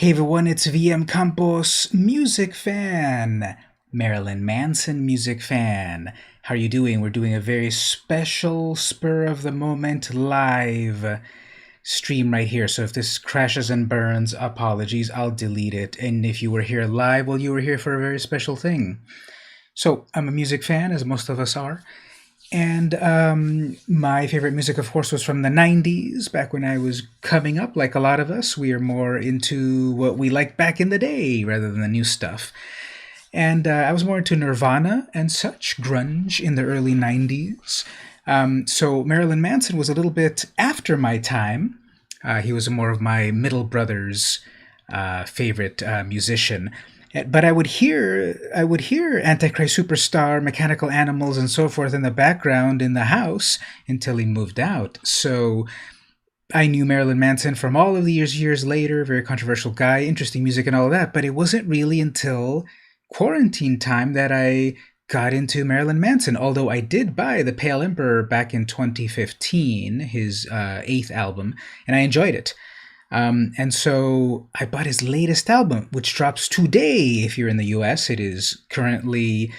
Hey everyone, it's VM Campos, music fan, Marilyn Manson music fan. How are you doing? We're doing a very special spur of the moment live stream right here. So if this crashes and burns, apologies, I'll delete it. And if you were here live, well, you were here for a very special thing. So I'm a music fan, as most of us are. And my favorite music, of course, was from the 90s, back when I was coming up. Like a lot of us, we are more into what we liked back in the day rather than the new stuff. And I was more into Nirvana and such, grunge in the early 90s. So Marilyn Manson was a little bit after my time. He was more of my middle brother's favorite musician. But I would hear Antichrist Superstar, Mechanical Animals, and so forth in the background in the house until he moved out. So I knew Marilyn Manson from all of the years later, very controversial guy, interesting music and all that. But it wasn't really until quarantine time that I got into Marilyn Manson, although I did buy The Pale Emperor back in 2015, his eighth album, and I enjoyed it. And so I bought his latest album, which drops today if you're in the US. It is currently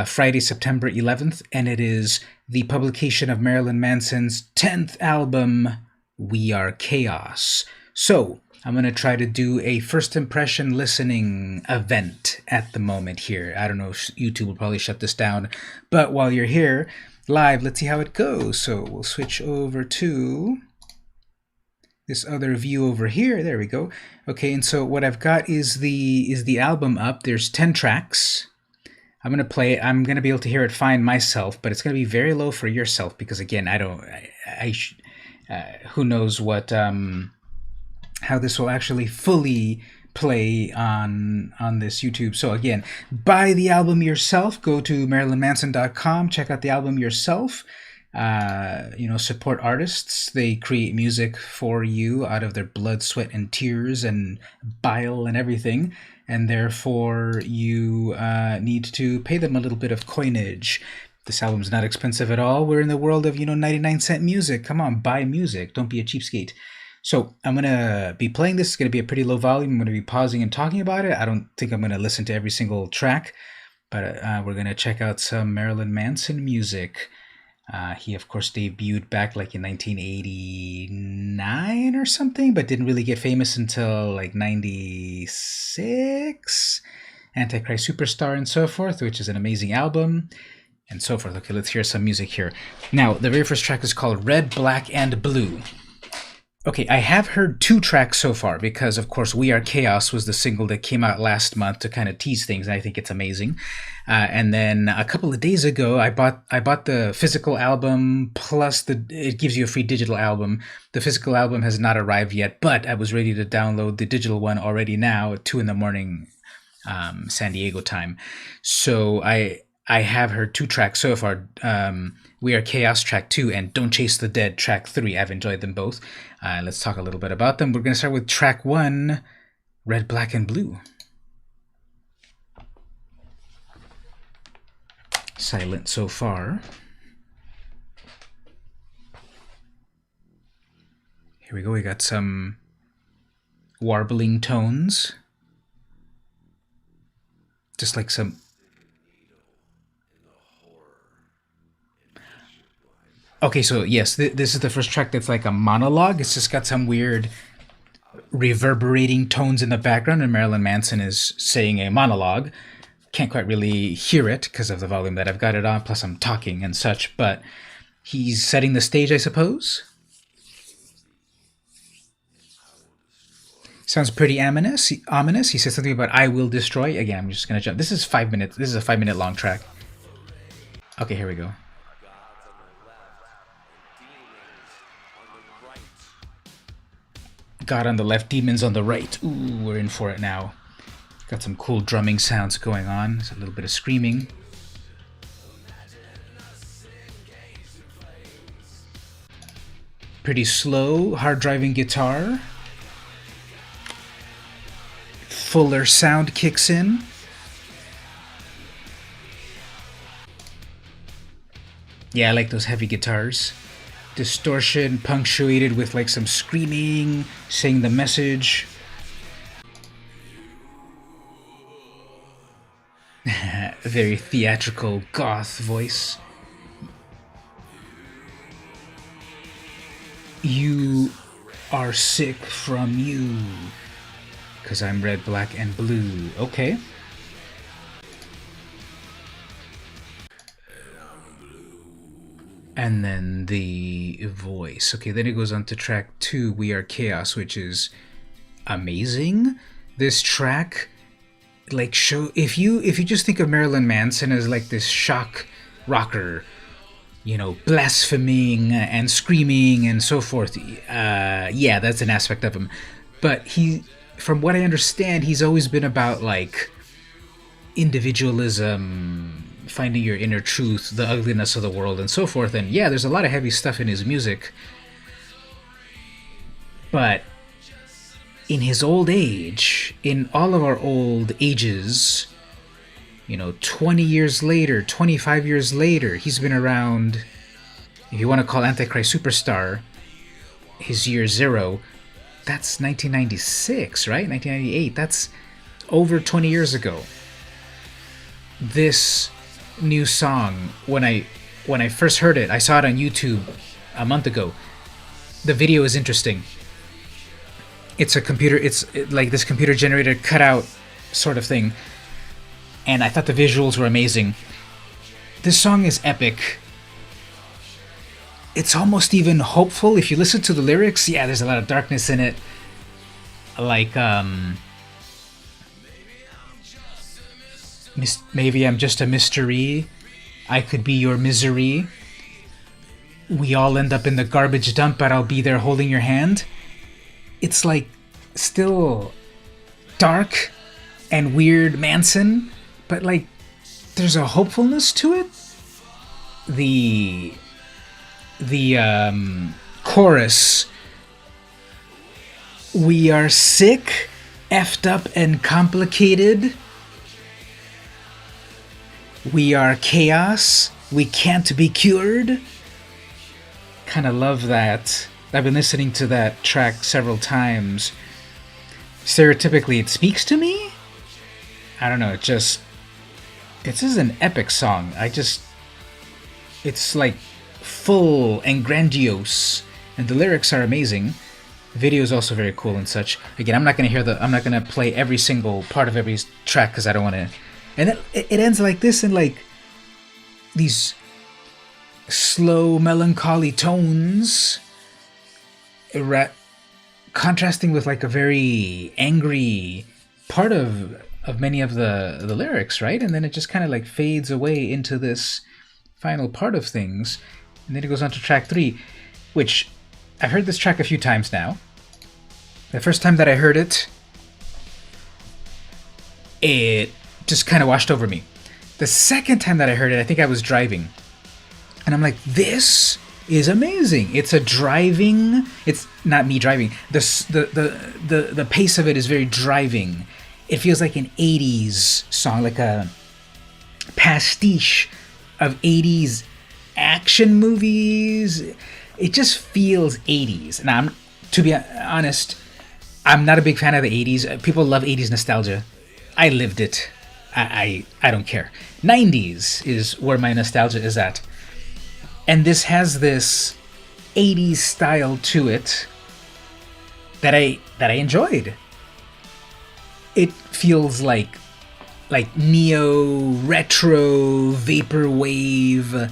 Friday, September 11th, and it is the publication of Marilyn Manson's 10th album, We Are Chaos. So I'm going to try to do a first impression listening event at the moment here. I don't know if YouTube will probably shut this down, but while you're here live, let's see how it goes. So we'll switch over to this other view over here. There we go. Okay, and so what I've got is the album up. There's 10 tracks. I'm gonna play it. I'm gonna be able to hear it fine myself, but it's gonna be very low for yourself because again, who knows what how this will actually fully play on this YouTube. So again, buy the album yourself. Go to marilynmanson.com. Check out the album yourself. Support artists. They create music for you out of their blood, sweat, and tears and bile and everything, and therefore you need to pay them a little bit of coinage. This album's not expensive at all. We're in the world of 99-cent music. Come on, buy music. Don't be a cheapskate. So I'm gonna be playing this. It's gonna be a pretty low volume. I'm gonna be pausing and talking about it. I don't think I'm gonna listen to every single track, but we're gonna check out some Marilyn Manson music. He, of course, debuted back like in 1989 or something, but didn't really get famous until like 96. Antichrist Superstar and so forth, which is an amazing album, and so forth. Okay, let's hear some music here. Now, the very first track is called Red, Black, and Blue. Okay, I have heard 2 tracks so far because, of course, We Are Chaos was the single that came out last month to kind of tease things, and I think it's amazing. And then a couple of days ago, I bought the physical album plus it gives you a free digital album. The physical album has not arrived yet, but I was ready to download the digital one already now at 2 a.m, San Diego time. So I have heard 2 tracks so far. We Are Chaos track 2 and Don't Chase the Dead track 3. I've enjoyed them both. Let's talk a little bit about them. We're going to start with track 1, Red, Black, and Blue. Silent so far. Here we go. We got some warbling tones. Just like some... Okay, so yes, this is the first track that's like a monologue. It's just got some weird reverberating tones in the background, and Marilyn Manson is saying a monologue. Can't quite really hear it because of the volume that I've got it on, plus I'm talking and such, but he's setting the stage, I suppose. Sounds pretty ominous. He says something about I will destroy. Again, I'm just going to jump. This is 5 minutes. This is a 5-minute long track. Okay, here we go. God on the left, demons on the right. Ooh, we're in for it now. Got some cool drumming sounds going on. There's a little bit of screaming. Pretty slow, hard driving guitar. Fuller sound kicks in. Yeah, I like those heavy guitars. Distortion punctuated with like some screaming, saying the message. very theatrical goth voice. You are sick from you. Because I'm red, black, and blue. Okay. And then the voice. Okay, then it goes on to track 2, We Are Chaos, which is amazing. This track, like, if you just think of Marilyn Manson as like this shock rocker, you know, blaspheming and screaming and so forth, yeah, that's an aspect of him. But he, from what I understand, he's always been about like individualism, finding your inner truth, the ugliness of the world, and so forth. And yeah, there's a lot of heavy stuff in his music. But in his old age, in all of our old ages, you know, 20 years later, 25 years later, he's been around. If you want to call Antichrist Superstar his year 0, that's 1996, right? 1998. That's over 20 years ago. This new song, when I first heard it, I saw it on YouTube a month ago. The video is interesting. It's like this computer generated cutout sort of thing, and I thought the visuals were amazing. This song is epic. It's almost even hopeful if you listen to the lyrics. Yeah, there's a lot of darkness in it, like maybe I'm just a mystery. I could be your misery. We all end up in the garbage dump, but I'll be there holding your hand. It's like still dark and weird Manson, but like there's a hopefulness to it. The chorus, we are sick, effed up, and complicated. We are chaos. We can't be cured. Kind of love that. I've been listening to that track several times. Stereotypically, it speaks to me. I don't know. This is an epic song. It's like full and grandiose, and the lyrics are amazing. The video is also very cool and such. Again, I'm not gonna play every single part of every track because I don't want to. And it ends like this in like these slow, melancholy tones, contrasting with like a very angry part of many of the lyrics, right? And then it just kind of like fades away into this final part of things. And then it goes on to track 3, which I've heard this track a few times now. The first time that I heard it, it just kind of washed over me. The second time that I heard it, I think I was driving. And I'm like, this is amazing. It's not me driving. The pace of it is very driving. It feels like an 80s song, like a pastiche of 80s action movies. It just feels 80s. Now, to be honest, I'm not a big fan of the 80s. People love 80s nostalgia. I lived it. I don't care. 90s is where my nostalgia is at. And this has this 80s style to it that I enjoyed. It feels like neo, retro, vaporwave,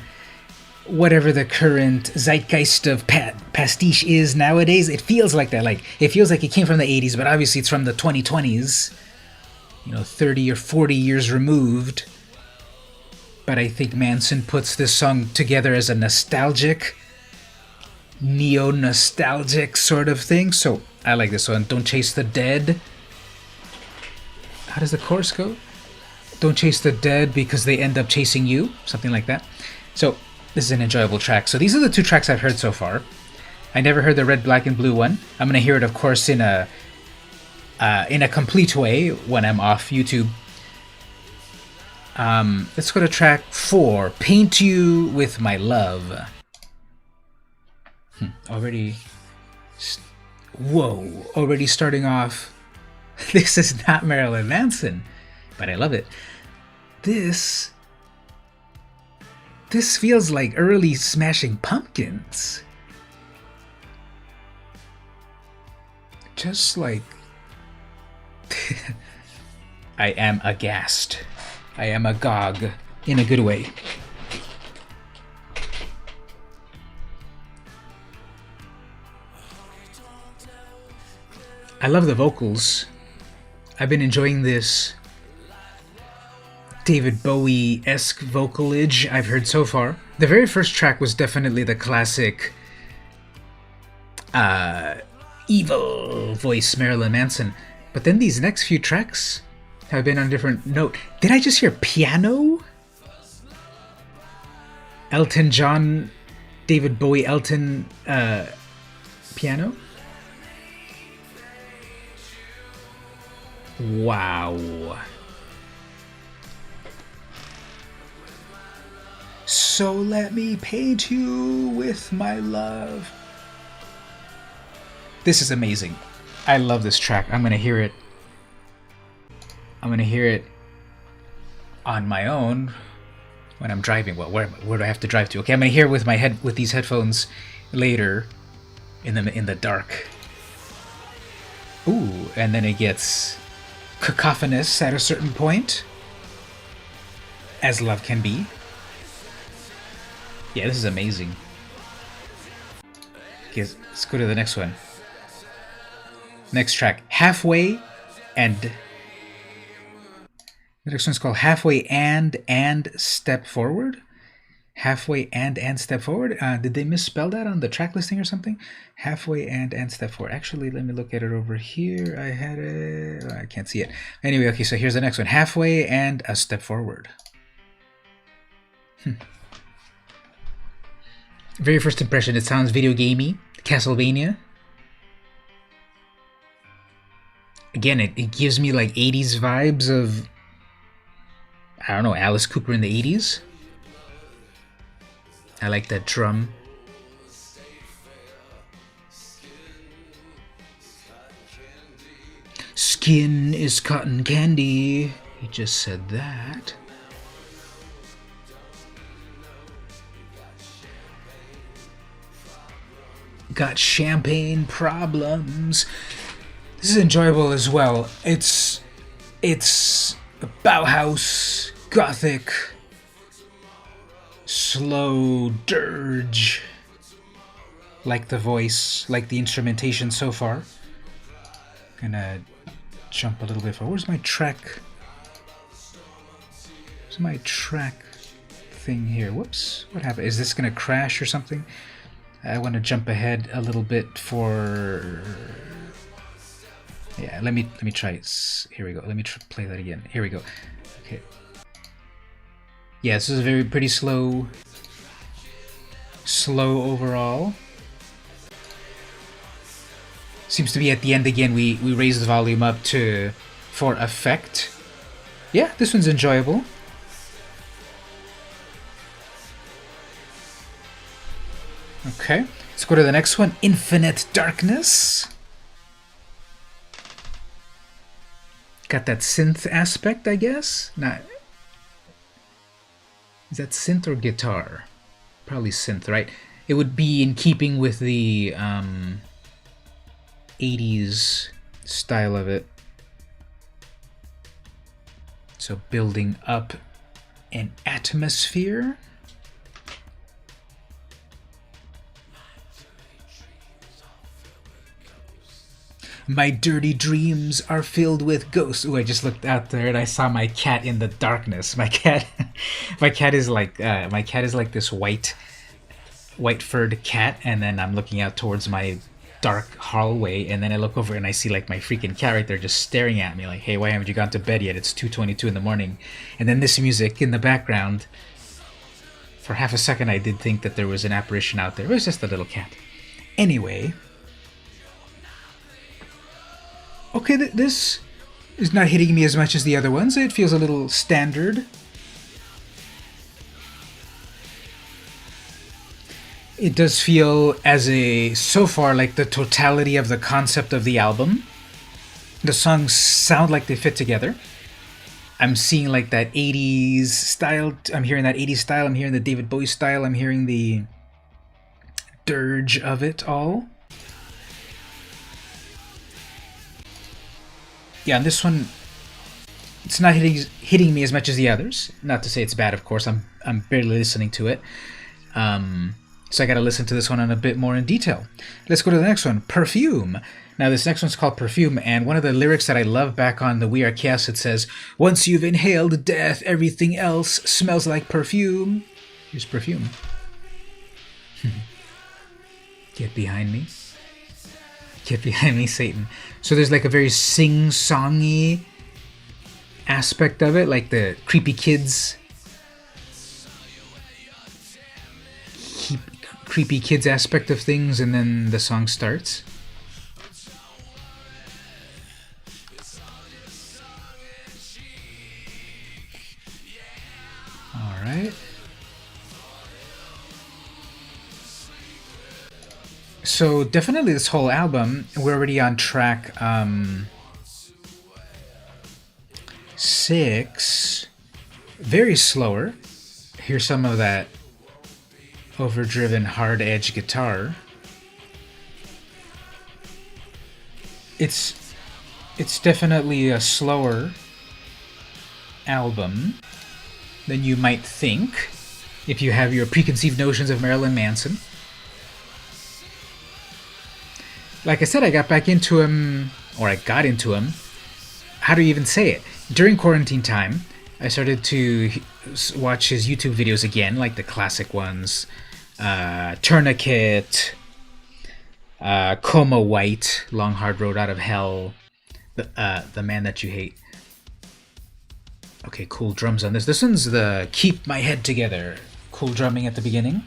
whatever the current zeitgeist of pastiche is nowadays. It feels like that. Like it feels like it came from the 80s, but obviously it's from the 2020s. 30 or 40 years removed. But I think Manson puts this song together as a nostalgic, neo-nostalgic sort of thing. So I like this one. Don't chase the dead. How does the chorus go? Don't chase the dead because they end up chasing you. Something like that. So this is an enjoyable track. So these are the 2 tracks I've heard so far. I never heard the red, black, and blue one. I'm going to hear it, of course, in a complete way when I'm off YouTube. Let's go to track 4, Paint You With My Love. Already starting off. This is not Marilyn Manson, but I love it. This This feels like early Smashing Pumpkins. Just like... I am aghast. I am agog. In a good way. I love the vocals. I've been enjoying this David Bowie-esque vocalage I've heard so far. The very first track was definitely the classic evil voice Marilyn Manson. But then these next few tracks have been on a different note. Did I just hear piano? Elton John, David Bowie, Elton piano? Wow. So let me paint you with my love. This is amazing. I love this track. I'm gonna hear it. I'm gonna hear it on my own when I'm driving. Well, where do I have to drive to? Okay, I'm gonna hear it with these headphones later in the dark. Ooh, and then it gets cacophonous at a certain point, as love can be. Yeah, this is amazing. Okay, let's go to the next one. Next track, Halfway, and the next one's called Halfway and Step Forward. Halfway and Step Forward. Did they misspell that on the track listing or something? Halfway and Step Forward. Actually, let me look at it over here. I had it. Oh, I can't see it. Anyway, okay, so here's the next one. Halfway and a Step Forward. Very first impression, it sounds video gamey. Castlevania. Again, it gives me like 80s vibes of, I don't know, Alice Cooper in the 80s. I like that drum. Skin is cotton candy. He just said that. Got champagne problems. This is enjoyable as well. It's Bauhaus, gothic, slow dirge. Like the voice, like the instrumentation so far. Gonna jump a little bit forward. Where's my track? Where's my track thing here? Whoops. What happened? Is this gonna crash or something? I want to jump ahead a little bit for... Yeah, let me try. Here we go. Let me play that again. Here we go. Okay. Yeah, this is a pretty slow overall. Seems to be at the end again. We raise the volume up for effect. Yeah, this one's enjoyable. Okay, let's go to the next one. Infinite Darkness. Got that synth aspect, I guess? Not. Is that synth or guitar? Probably synth, right? It would be in keeping with the 80s style of it. So building up an atmosphere. My dirty dreams are filled with ghosts. Ooh, I just looked out there and I saw my cat in the darkness. My cat is like this white furred cat, and then I'm looking out towards my dark hallway, and then I look over and I see like my freaking cat right there just staring at me like, hey, why haven't you gone to bed yet? It's 2:22 in the morning. And then this music in the background. For half a second I did think that there was an apparition out there. It was just a little cat. Anyway. Okay, this is not hitting me as much as the other ones. It feels a little standard. It does feel so far like the totality of the concept of the album. The songs sound like they fit together. I'm seeing like that 80s style. I'm hearing that 80s style. I'm hearing the David Bowie style. I'm hearing the dirge of it all. Yeah, and this one, it's not hitting me as much as the others. Not to say it's bad, of course. I'm barely listening to it. So I got to listen to this one in a bit more in detail. Let's go to the next one, Perfume. Now this next one's called Perfume, and one of the lyrics that I love back on the We Are Chaos, it says, "Once you've inhaled death, everything else smells like perfume." Here's Perfume. Get behind me. Get behind me, Satan. So there's like a very sing-songy aspect of it, like the creepy kids aspect of things, and then the song starts. All right. So definitely this whole album, we're already on track 6. Very slower. Here's some of that overdriven hard edge guitar. It's definitely a slower album than you might think if you have your preconceived notions of Marilyn Manson. Like I said, I got back into him, or I got into him. How do you even say it? During quarantine time, I started to watch his YouTube videos again, like the classic ones. Tourniquet, Coma White, Long Hard Road Out of Hell, The Man That You Hate. Okay, cool drums on this. This one's the Keep My Head Together. Cool drumming at the beginning.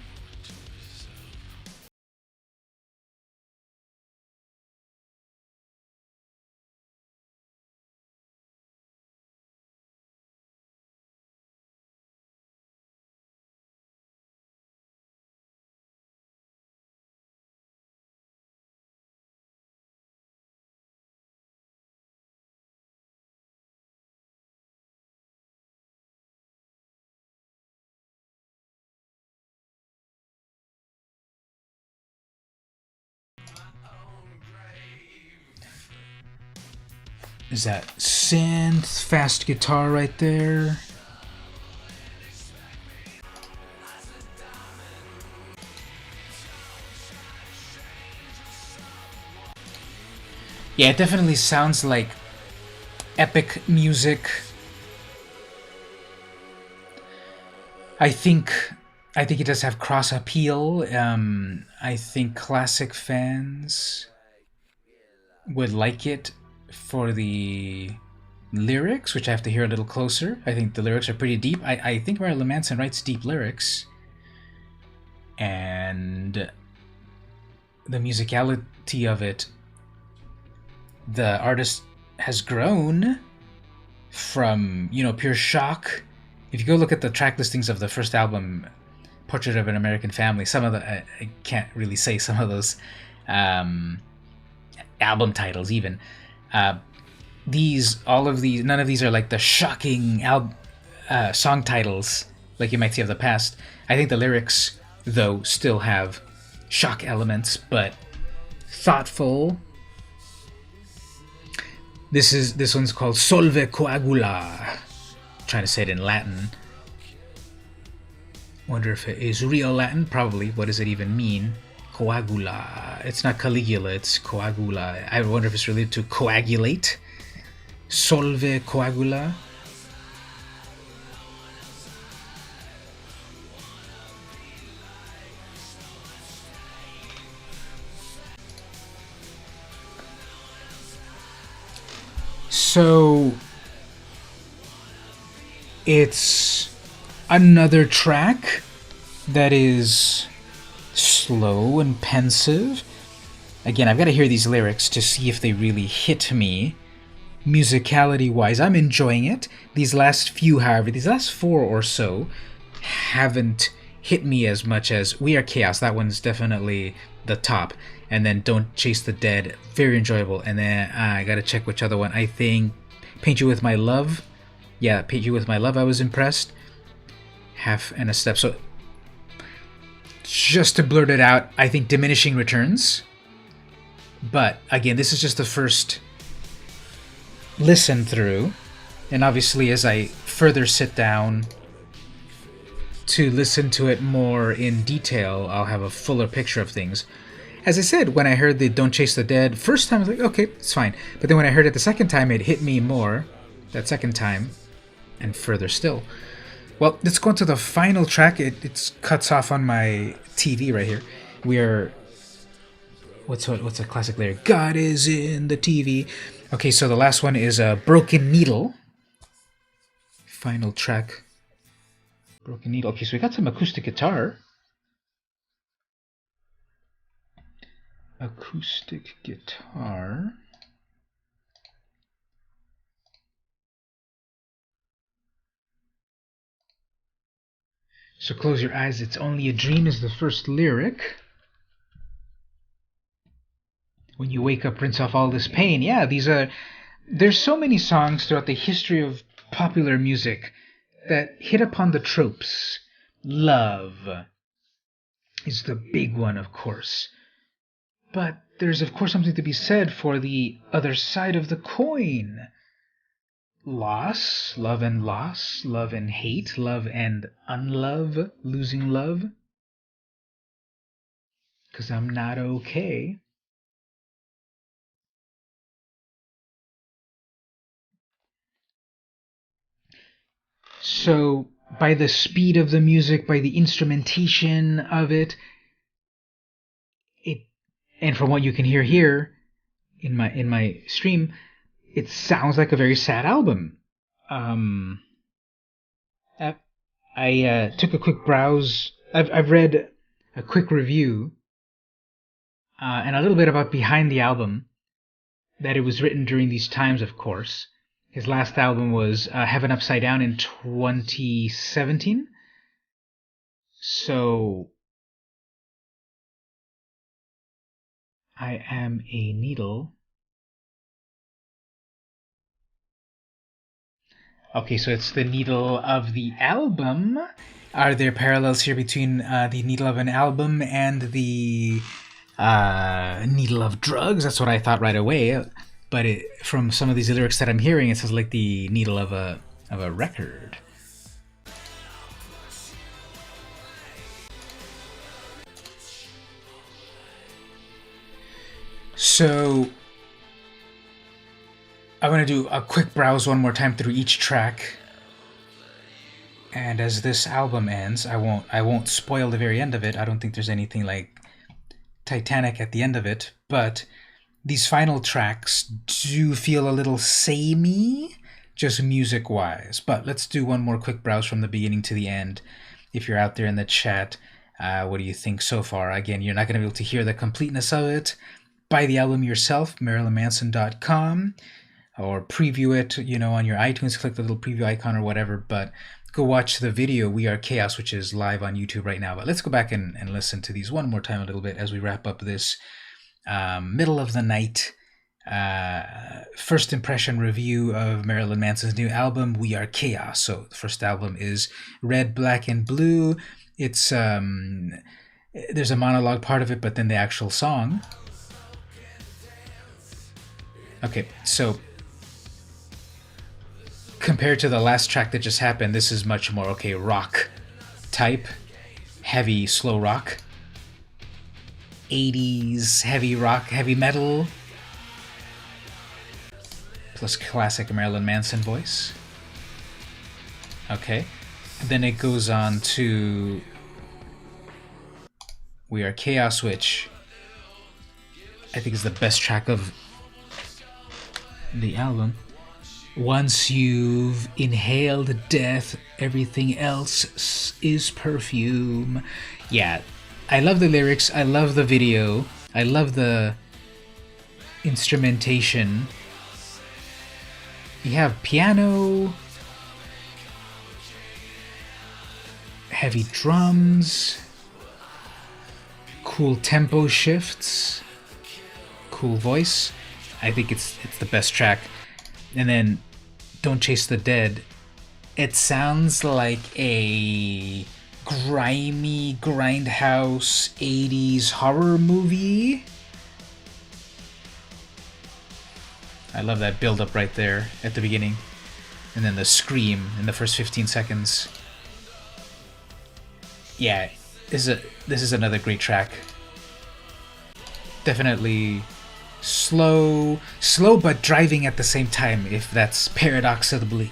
Is that synth, fast guitar right there? Yeah, it definitely sounds like epic music. I think it does have cross appeal. I think classic fans would like it for the lyrics, which I have to hear a little closer. I think the lyrics are pretty deep. I think Marilyn Manson writes deep lyrics. And the musicality of it, the artist has grown from, pure shock. If you go look at the track listings of the first album, Portrait of an American Family, some of the, I can't really say some of those album titles even. None of these are like the shocking song titles like you might see of the past. I think the lyrics, though, still have shock elements, but thoughtful. This one's called Solve Coagula. I'm trying to say it in Latin. Wonder if it is real Latin. Probably. What does it even mean? Coagula. It's not Caligula, it's Coagula. I wonder if it's related to coagulate. Solve Coagula. So it's another track that is slow and pensive. Again, I've got to hear these lyrics to see if they really hit me musicality wise. I'm enjoying it. These last few, however, these last 4 or so haven't hit me as much as We Are Chaos. That one's definitely the top. And then Don't Chase the Dead, very enjoyable. And then I gotta check which other one. I think Paint You With My Love Yeah, Paint You With My Love, I was impressed. Half and a Step. So, just to blurt it out, I think Diminishing Returns. But, again, this is just the first listen through. And obviously, as I further sit down to listen to it more in detail, I'll have a fuller picture of things. As I said, when I heard the Don't Chase the Dead, first time I was like, okay, it's fine. But then when I heard it the second time, it hit me more that second time, and further still. Well, let's go into the final track. It cuts off on my TV right here. We are... What's a classic lyric? God is in the TV. Okay, so the last one is Broken Needle. Final track. Broken Needle. Okay, so we got some acoustic guitar. Acoustic guitar. So close your eyes, it's only a dream is the first lyric. When you wake up, rinse off all this pain. Yeah, there's so many songs throughout the history of popular music that hit upon the tropes. Love is the big one, of course. But there's, of course, something to be said for the other side of the coin. Loss, love and loss, love and hate, love and unlove, losing love. 'Cause I'm not okay. So, by the speed of the music, by the instrumentation of it, and from what you can hear here in my stream, it sounds like a very sad album. I took a quick browse. I've read a quick review and a little bit about behind the album. That it was written during these times, of course. His last album was Heaven Upside Down in 2017. So, I Am a Needle. Okay, so it's the needle of the album. Are there parallels here between the needle of an album and the needle of drugs? That's what I thought right away. But from some of these lyrics that I'm hearing, it sounds like the needle of a record. So I'm going to do a quick browse one more time through each track. And as this album ends, I won't spoil the very end of it. I don't think there's anything like Titanic at the end of it, but these final tracks do feel a little samey, just music-wise. But let's do one more quick browse from the beginning to the end. If you're out there in the chat, what do you think so far? Again, you're not going to be able to hear the completeness of it. Buy the album yourself, MarilynManson.com, or preview it, on your iTunes. Click the little preview icon or whatever, but go watch the video, We Are Chaos, which is live on YouTube right now. But let's go back and listen to these one more time a little bit as we wrap up this middle of the night first impression review of Marilyn Manson's new album, We Are Chaos. So the first album is Red, Black, and Blue. It's there's a monologue part of it, but then the actual song. Okay, so compared to the last track that just happened, this is much more, rock type, heavy, slow rock, 80s heavy rock, heavy metal, plus classic Marilyn Manson voice. Okay, and then it goes on to We Are Chaos, which I think is the best track of the album. Once you've inhaled death, everything else is perfume. Yeah, I love the lyrics, I love the video, I love the instrumentation. You have piano, heavy drums, cool tempo shifts, cool voice. I think it's the best track. And then Don't Chase the Dead It sounds like a grimy grindhouse 80s horror movie. I love that build up right there at the beginning. And then the scream in the first 15 seconds. Yeah, this is another great track. Definitely slow but driving at the same time, if that's paradoxically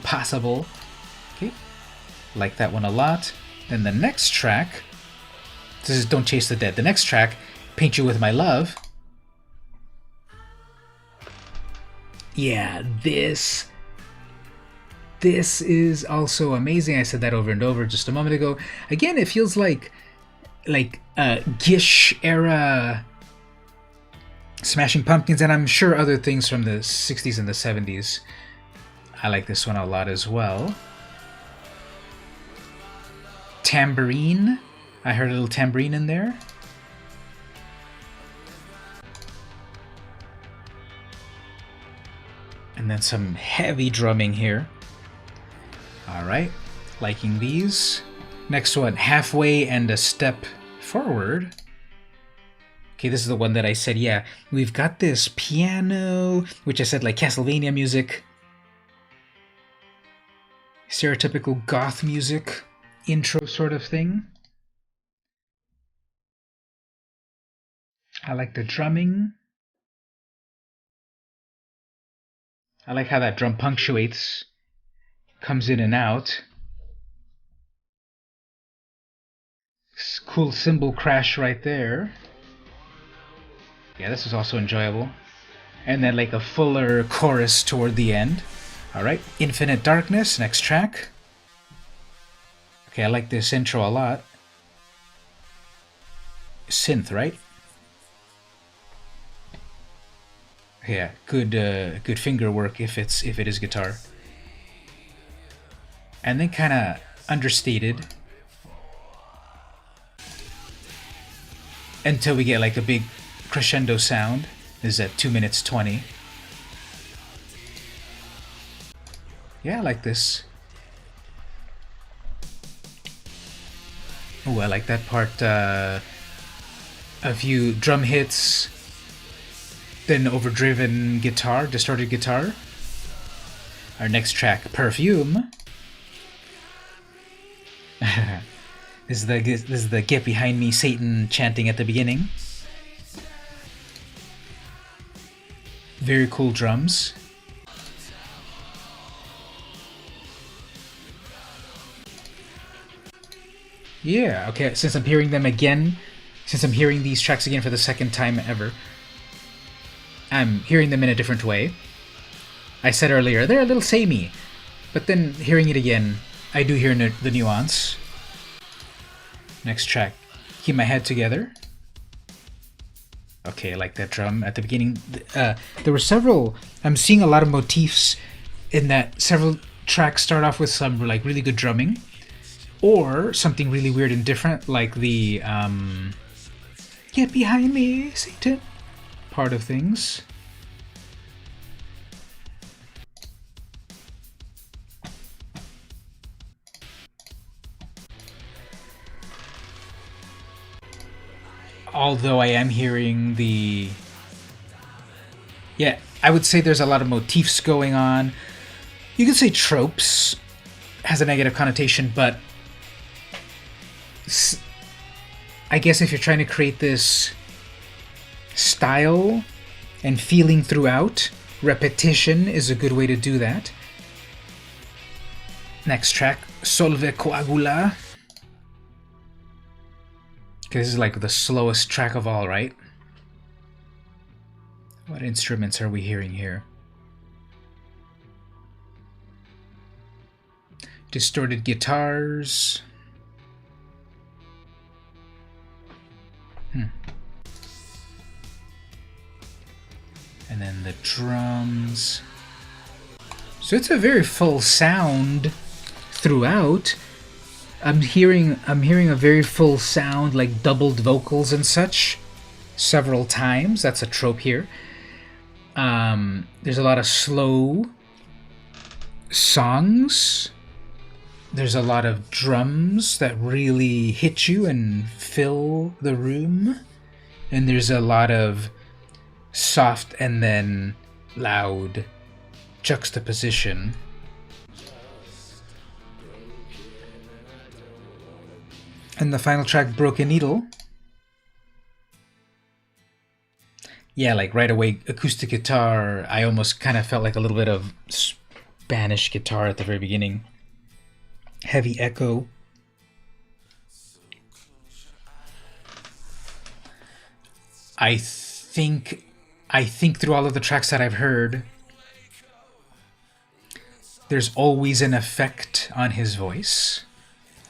possible. Okay, like that one a lot. Then the next track, this is Don't Chase the Dead. The next track, Paint You With My Love. Yeah, this is also amazing. I said that over and over just a moment ago. Again, it feels like Gish era Smashing Pumpkins, and I'm sure other things from the 60s and the 70s. I like this one a lot as well. Tambourine. I heard a little tambourine in there. And then some heavy drumming here. Alright, liking these. Next one, Halfway and a Step Forward. Okay, this is the one that I said, yeah, we've got this piano, which I said like Castlevania music. Stereotypical goth music, intro sort of thing. I like the drumming. I like how that drum punctuates, comes in and out. Cool cymbal crash right there. Yeah, this is also enjoyable. And then like a fuller chorus toward the end. Alright, Infinite Darkness, next track. Okay, I like this intro a lot. Synth, right? Yeah, good finger work if it is guitar. And then kind of understated until we get like a big crescendo sound. This is at 2 minutes 20. Yeah, I like this. Oh, I like that part. A few drum hits, then overdriven guitar, distorted guitar. Our next track, Perfume. This is the Get Behind Me Satan chanting at the beginning. Very cool drums. Yeah, okay, since I'm hearing them again, since I'm hearing these tracks again for the second time ever, I'm hearing them in a different way. I said earlier, they're a little samey, but then hearing it again, I do hear the nuance. Next track, Keep My Head Together. Okay, I like that drum at the beginning. There were several, I'm seeing a lot of motifs in that several tracks start off with some like really good drumming, or something really weird and different, like the Get Behind Me, Satan part of things. Although I am hearing the... Yeah, I would say there's a lot of motifs going on. You could say tropes has a negative connotation, but I guess if you're trying to create this style and feeling throughout, repetition is a good way to do that. Next track, Solve Coagula. Okay, this is like the slowest track of all, right? What instruments are we hearing here? Distorted guitars. And then the drums. So it's a very full sound throughout. I'm hearing a very full sound, like doubled vocals and such, several times. That's a trope here. There's a lot of slow songs. There's a lot of drums that really hit you and fill the room. And there's a lot of soft and then loud juxtaposition. And the final track, Broken Needle. Yeah, like right away, acoustic guitar. I almost kind of felt like a little bit of Spanish guitar at the very beginning. Heavy echo. I think through all of the tracks that I've heard, there's always an effect on his voice.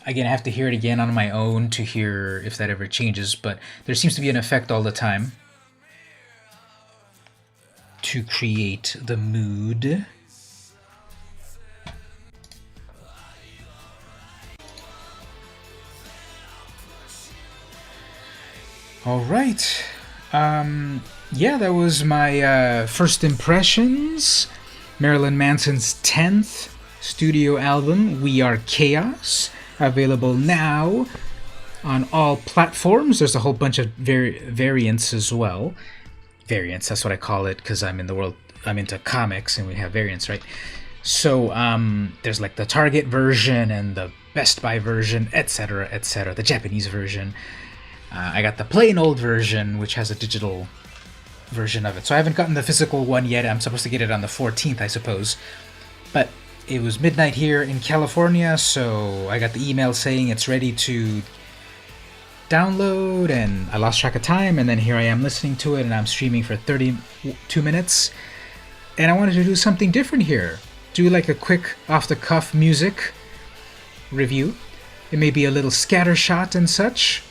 Again, I have to hear it again on my own to hear if that ever changes, but there seems to be an effect all the time to create the mood. All right. Yeah, that was my first impressions. Marilyn Manson's 10th studio album, We Are Chaos, available now on all platforms. There's a whole bunch of variants as well. Variants, that's what I call it, because I'm into comics and we have variants, right? So there's like the Target version and the Best Buy version, etc., etc., the Japanese version. I got the plain old version, which has a digital version of it. So I haven't gotten the physical one yet. I'm supposed to get it on the 14th, I suppose. But it was midnight here in California, so I got the email saying it's ready to download, and I lost track of time, and then here I am listening to it, and I'm streaming for 32 minutes. And I wanted to do something different here. Do like a quick off-the-cuff music review. It may be a little scattershot and such,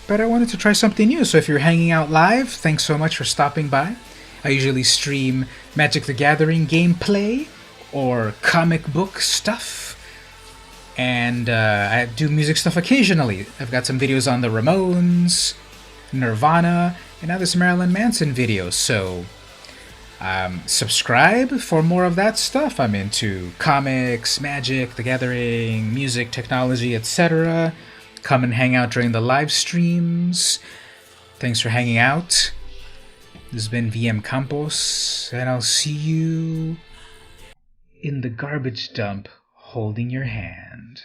but I wanted to try something new. So if you're hanging out live, thanks so much for stopping by. I usually stream Magic the Gathering gameplay or comic book stuff, and I do music stuff occasionally. I've got some videos on the Ramones, Nirvana, and now this Marilyn Manson video. So subscribe for more of that stuff. I'm into comics, Magic the Gathering, music, technology, etc. Come and hang out during the live streams. Thanks for hanging out. This has been VM Campos, and I'll see you in the garbage dump holding your hand.